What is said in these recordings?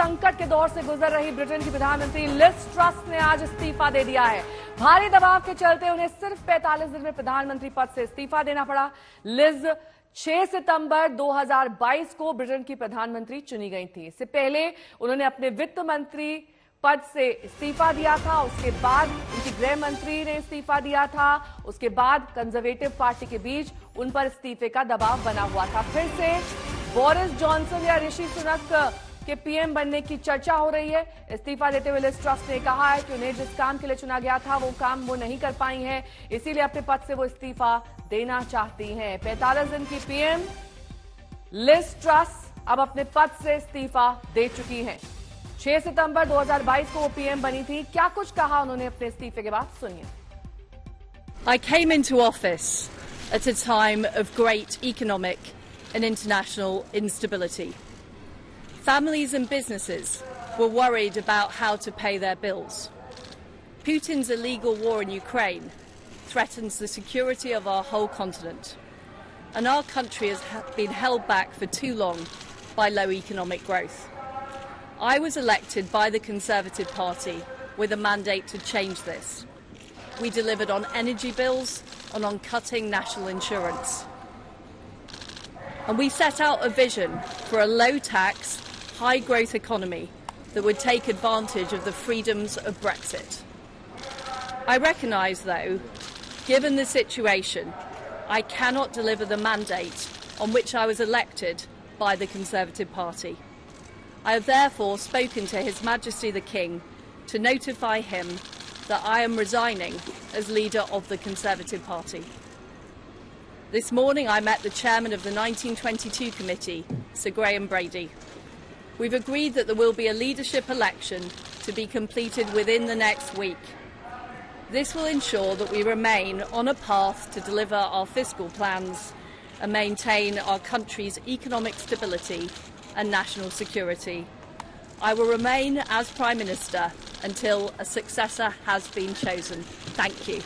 संकट के दौर से गुजर रही ब्रिटेन की प्रधानमंत्री लिज ट्रस ने आज इस्तीफा दे दिया है। भारी दबाव के चलते उन्हें सिर्फ 45 दिन में प्रधानमंत्री पद से इस्तीफा देना पड़ा। लिज 6 सितंबर 2022 को ब्रिटेन की प्रधानमंत्री चुनी गई थी। इससे पहले उन्होंने अपने वित्त मंत्री पद से इस्तीफा दिया था। उसके बाद उनकी गृह मंत्री ने इस्तीफा दिया था। उसके बाद कंजर्वेटिव पार्टी के बीच उन पर इस्तीफे का दबाव बना हुआ था। फिर से बोरिस जॉनसन या ऋषि सुनक के पीएम बनने की चर्चा हो रही है। इस्तीफा देते हुए लिज ट्रस ने कहा है कि उन्हें जिस काम के लिए चुना गया था वो काम वो नहीं कर पाई हैं, इसीलिए अपने पद से वो इस्तीफा देना चाहती हैं। 45 दिन की पीएम लिज ट्रस अब अपने पद से इस्तीफा दे चुकी हैं। 6 सितंबर 2022 को वो पीएम बनी थी। क्या कुछ कहा उन्होंने अपने इस्तीफे के बाद, सुनिए। I came into office at a time of great economic and international instability. Families and businesses were worried about how to pay their bills. Putin's illegal war in Ukraine threatens the security of our whole continent, and our country has been held back for too long by low economic growth. I was elected by the Conservative Party with a mandate to change this. We delivered on energy bills and on cutting national insurance. And we set out a vision for a low-tax, high-growth economy that would take advantage of the freedoms of Brexit. I recognise, though, given the situation, I cannot deliver the mandate on which I was elected by the Conservative Party. I have therefore spoken to His Majesty the King to notify him that I am resigning as leader of the Conservative Party. This morning I met the chairman of the 1922 committee, Sir Graham Brady. We've agreed that there will be a leadership election to be completed within the next week. This will ensure that we remain on a path to deliver our fiscal plans and maintain our country's economic stability and national security. I will remain as Prime Minister until a successor has been chosen. Thank you.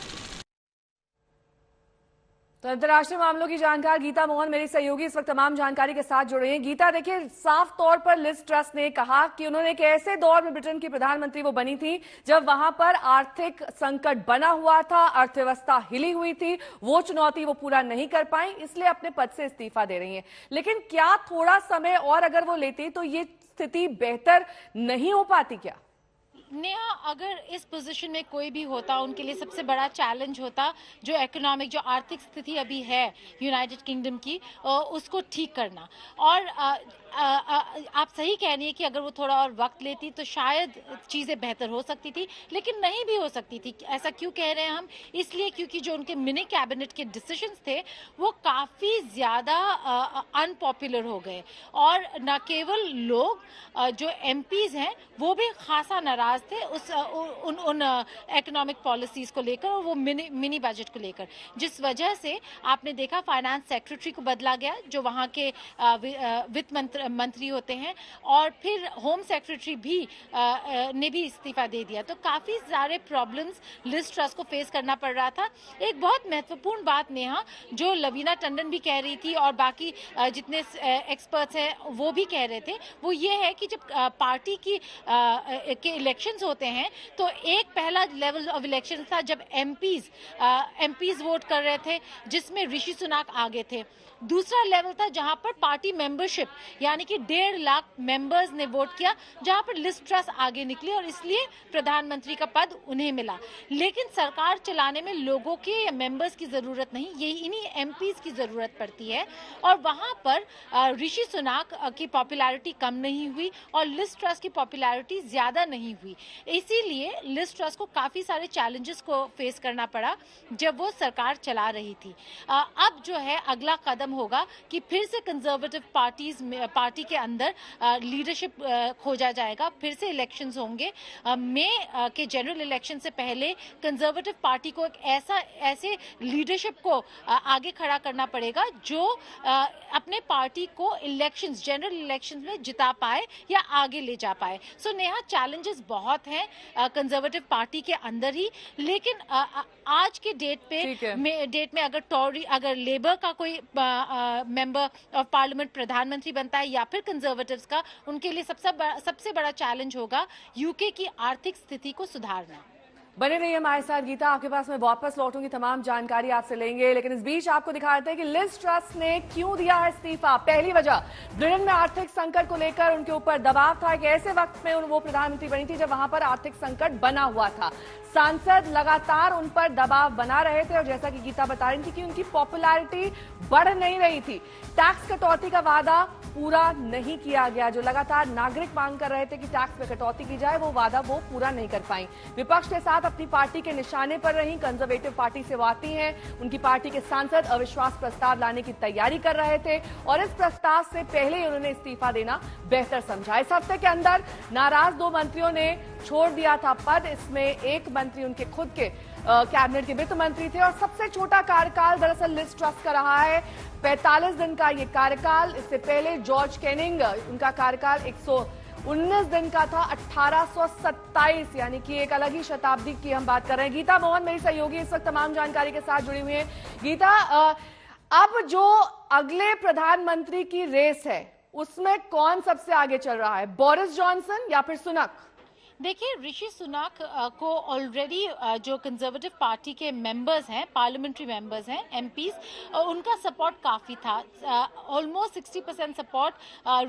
तो अंतर्राष्ट्रीय मामलों की जानकार गीता मोहन मेरी सहयोगी इस वक्त तमाम जानकारी के साथ जुड़ रही हैं। गीता, देखिए, साफ तौर पर लिज ट्रस ने कहा कि उन्होंने एक ऐसे दौर में ब्रिटेन की प्रधानमंत्री वो बनी थी जब वहां पर आर्थिक संकट बना हुआ था, अर्थव्यवस्था हिली हुई थी, वो चुनौती वो पूरा नहीं कर पाई, इसलिए अपने पद से इस्तीफा दे रही हैं। लेकिन क्या थोड़ा समय और अगर वो लेती तो ये स्थिति बेहतर नहीं हो पाती क्या? नेहा, अगर इस पोजीशन में कोई भी होता, उनके लिए सबसे बड़ा चैलेंज होता जो इकोनॉमिक, जो आर्थिक स्थिति अभी है यूनाइटेड किंगडम की, उसको ठीक करना। और आप सही कह रही है कि अगर वो थोड़ा और वक्त लेती तो शायद चीज़ें बेहतर हो सकती थी, लेकिन नहीं भी हो सकती थी। ऐसा क्यों कह रहे हैं हम? इसलिए क्योंकि जो उनके मिनी कैबिनेट के डिसीजंस थे वो काफ़ी ज़्यादा अनपॉपुलर हो गए, और न केवल लोग, जो एमपीज हैं वो भी खासा नाराज थे उन इकोनॉमिक पॉलिसीज को लेकर और वो मिनी बजट को लेकर, जिस वजह से आपने देखा फाइनेंस सेक्रेटरी को बदला गया जो वहाँ के वित्त मंत्री होते हैं, और फिर होम सेक्रेटरी भी ने भी इस्तीफा दे दिया। तो काफी सारे प्रॉब्लम्स लिज ट्रस को फेस करना पड़ रहा था। एक बहुत महत्वपूर्ण बात नेहा, जो लवीना टंडन भी कह रही थी और बाकी जितने एक्सपर्ट्स हैं वो भी कह रहे थे, वो ये है कि जब पार्टी के इलेक्शंस होते हैं तो एक पहला लेवल ऑफ इलेक्शन था जब एमपीज वोट कर रहे थे, जिसमें ऋषि सुनाक आगे थे। दूसरा लेवल था जहां पर पार्टी मेंबरशिप, यानी कि 1.5 लाख मेंबर्स ने वोट किया, जहां पर लिज ट्रस आगे निकली और इसलिए प्रधानमंत्री का पद उन्हें मिला। लेकिन सरकार चलाने में लोगों के या मेंबर्स की जरूरत नहीं, ये इन्हीं एमपीज की जरूरत पड़ती है, और वहां पर ऋषि सुनाक की पॉपुलैरिटी कम नहीं हुई और लिज ट्रस की पॉपुलैरिटी ज्यादा नहीं हुई। इसीलिए लिज ट्रस को काफी सारे चैलेंजेस को फेस करना पड़ा जब वो सरकार चला रही थी। अब जो है अगला कदम होगा कि फिर से कंजर्वेटिव पार्टी के अंदर लीडरशिप खोजा जाएगा, फिर से इलेक्शंस होंगे। मई के जनरल इलेक्शन से पहले कंजर्वेटिव पार्टी को एक ऐसे लीडरशिप को आगे खड़ा करना पड़ेगा जो अपने पार्टी को जनरल इलेक्शंस में जिता पाए या आगे ले जा पाए। सो नेहा, चैलेंजेस बहुत हैं कंजर्वेटिव पार्टी के अंदर ही, लेकिन आज के डेट में अगर लेबर का कोई मेंबर ऑफ पार्लियामेंट प्रधानमंत्री बनता है या फिर कंजर्वेटिव्स का, उनके लिए सबसे बड़ा चैलेंज होगा यूके की आर्थिक स्थिति को सुधारना। बने रहिए हमारे साथ गीता, आपके पास मैं वापस लौटूंगी, तमाम जानकारी आपसे लेंगे, लेकिन इस बीच आपको दिखाते हैं कि लिज ट्रस ने क्यों दिया है इस्तीफा। पहली वजह, ब्रिटेन में आर्थिक संकट को लेकर उनके ऊपर दबाव था कि ऐसे वक्त में वो प्रधानमंत्री बनी थी जब वहां पर आर्थिक संकट बना हुआ था। सांसद लगातार उन पर दबाव बना रहे थे और जैसा कि गीता बता रही थी कि उनकी पॉपुलैरिटी बढ़ नहीं रही थी। टैक्स कटौती का वादा पूरा नहीं किया गया, जो लगातार नागरिक मांग कर रहे थे कि टैक्स में कटौती की जाए, वो वादा वो पूरा नहीं कर पाई। विपक्ष के साथ अपनी पार्टी के निशाने पर रही, कंजर्वेटिव पार्टी से वो आती हैं, उनकी पार्टी के सांसद अविश्वास प्रस्ताव लाने की तैयारी कर रहे थे और इस प्रस्ताव से पहले ही उन्होंने इस्तीफा देना बेहतर समझा। इस हफ्ते के अंदर नाराज 2 मंत्रियों ने छोड़ दिया था पद। इसमें एक मंत्री उनके खुद के कैबिनेट के वित्त मंत्री थे और सबसे छोटा कार्यकाल दरअसल लिज ट्रस का रहा है, 45 दिन का ये कार्यकाल। इससे पहले जॉर्ज कैनिंग, उनका कार्यकाल 119 दिन का था, 1827, यानी कि एक अलग ही शताब्दी की हम बात कर रहे हैं। गीता मोहन मेरी सहयोगी इस वक्त तमाम जानकारी के साथ जुड़ी हुई है। गीता, अब जो अगले प्रधानमंत्री की रेस है उसमें कौन सबसे आगे चल रहा है, बोरिस जॉनसन या फिर सुनक? देखिए, ऋषि सुनक को ऑलरेडी जो कंजर्वेटिव पार्टी के मेंबर्स हैं, पार्लियामेंट्री मेंबर्स हैं, एमपीज, उनका सपोर्ट काफ़ी था। ऑलमोस्ट 60% सपोर्ट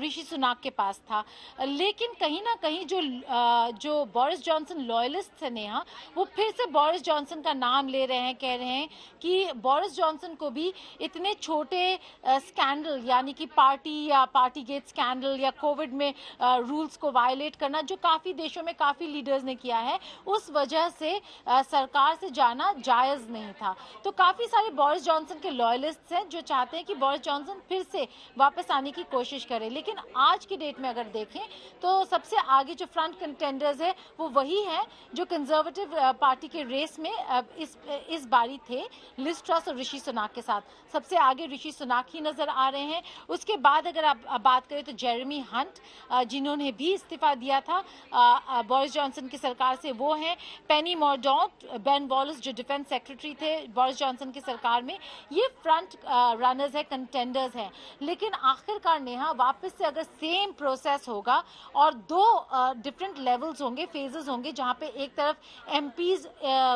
ऋषि सुनक के पास था। लेकिन कहीं ना कहीं जो बोरिस जॉनसन लॉयलिस्ट थे नेहा, वो फिर से बोरिस जॉनसन का नाम ले रहे हैं, कह रहे हैं कि बोरिस जॉनसन को भी इतने छोटे स्कैंडल, यानी कि पार्टी गेट स्कैंडल या कोविड में रूल्स को वायलेट करना, जो काफ़ी देशों में काफी लीडर्स ने किया है, उस वजह से सरकार से जाना जायज नहीं था। तो काफी सारे बोरिस जॉनसन के लॉयलिस्ट्स हैं जो चाहते हैं कि बोरिस जॉनसन फिर से वापस आने की कोशिश करें। लेकिन आज की डेट में अगर देखें तो सबसे आगे जो फ्रंट कंटेंडर्स है वो वही है जो कंजर्वेटिव पार्टी के रेस में इस बारी थे, लिज ट्रस और ऋषि सुनक के साथ। सबसे आगे ऋषि सुनक ही नजर आ रहे हैं। उसके बाद अगर आप बात करें तो जेरेमी हंट, जिन्होंने भी इस्तीफा दिया था बोरिस जॉनसन की सरकार से, वो हैं। पेनी मॉर्डॉन्ट, बेन वॉलिस जो डिफेंस सेक्रेटरी थे बोरिस जॉनसन की सरकार में, ये फ्रंट रनर्स है, कंटेंडर्स हैं। लेकिन आखिरकार नेहा, वापस से अगर सेम प्रोसेस होगा और 2 डिफरेंट लेवल्स होंगे, फेजेस होंगे, जहां पे एक तरफ एमपीज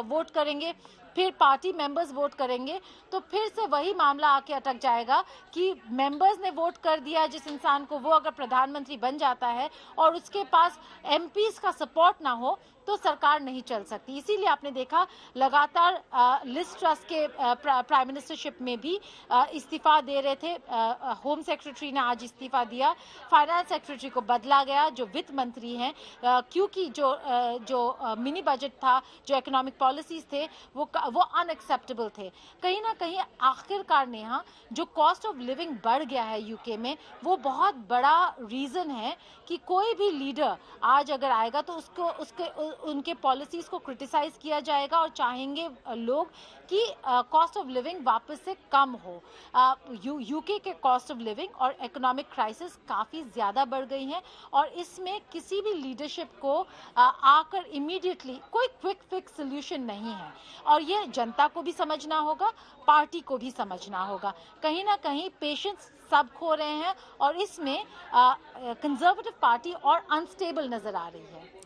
वोट करेंगे, फिर पार्टी मेंबर्स वोट करेंगे, तो फिर से वही मामला आके अटक जाएगा कि मेंबर्स ने वोट कर दिया जिस इंसान को, वो अगर प्रधानमंत्री बन जाता है और उसके पास एमपीज का सपोर्ट ना हो तो सरकार नहीं चल सकती। इसीलिए आपने देखा लगातार लिज ट्रस के प्राइम मिनिस्टरशिप में भी इस्तीफा दे रहे थे। होम सेक्रेटरी ने आज इस्तीफा दिया, फाइनेंस सेक्रेटरी को बदला गया जो वित्त मंत्री हैं, क्योंकि जो मिनी बजट था, जो इकोनॉमिक पॉलिसीज थे, वो अनएक्सेप्टेबल थे। कहीं ना कहीं आखिरकार नेहा, जो कॉस्ट ऑफ लिविंग बढ़ गया है यूके में, वो बहुत बड़ा रीजन है कि कोई भी लीडर आज अगर आएगा तो उनके पॉलिसीज को क्रिटिसाइज किया जाएगा और चाहेंगे लोग कि कॉस्ट ऑफ लिविंग वापस से कम हो। यूके के कॉस्ट ऑफ लिविंग और इकोनॉमिक क्राइसिस काफ़ी ज़्यादा बढ़ गई हैं और इसमें किसी भी लीडरशिप को आकर इमीडिएटली कोई क्विक फिक्स सोल्यूशन नहीं है और ये जनता को भी समझना होगा, पार्टी को भी समझना होगा। कहीं ना कहीं पेशेंस सब खो रहे हैं और इसमें कंजर्वेटिव पार्टी और अनस्टेबल नजर आ रही है।